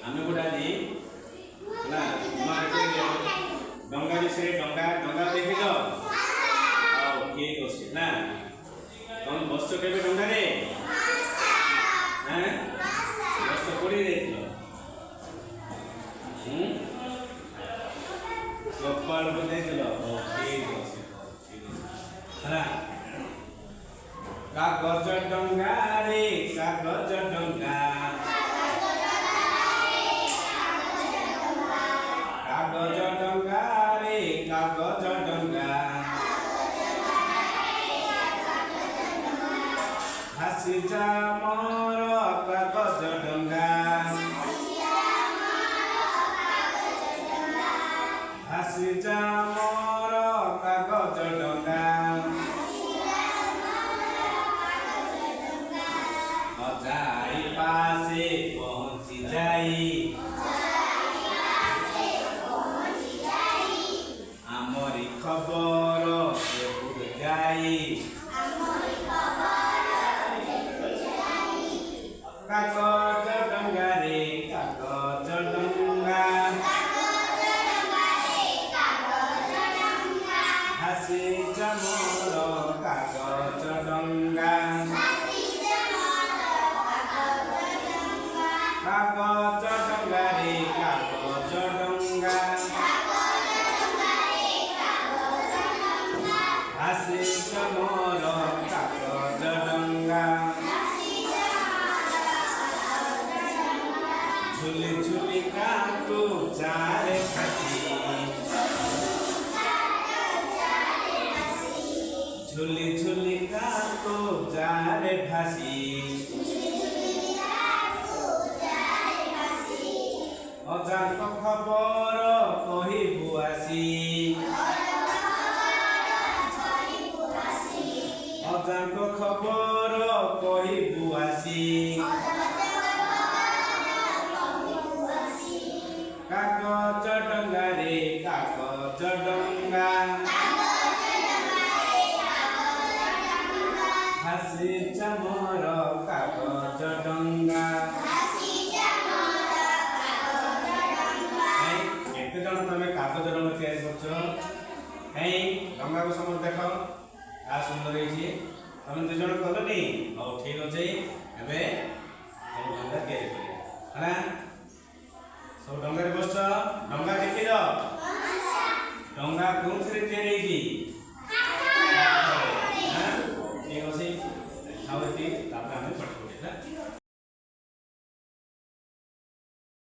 आमे गोटा दी ना डंगा विषय डंगा डंगा देखि तो हां ठीक अछि ना तुम बस केबे डंगा रे हैं बस कोडी देखलो गोपाल को देखलो ठीक अछि हला कागज डंगा रे कागज डंगा कागज डंगा रे कागज डंगा हसी जा मोर कागज डंगा हसी जा मोर कागज डंगा अजाई पासे पहुंची जाई आमरी खबर एबुर जाई कागज डंगा रे कागज डंगा हसी जमोर कागज डंगा कागज डंगा रे कागज डंगा हसी जमोर कागज डंगा झुली झुली काटू चारे फासी झुली झुली काटू चारे फासी अजान खबर कहिबु आसी अजान खबर कहिबु आसी कागज डंगा रे कागज डंगा हसी जमोर कागज डंगा एते जन तमे कागज डंगा तैयारी करछो हे डंगा को समझ देखो आ सुंदर है छी तमे दु जन कलनी और ठीक अछि एबे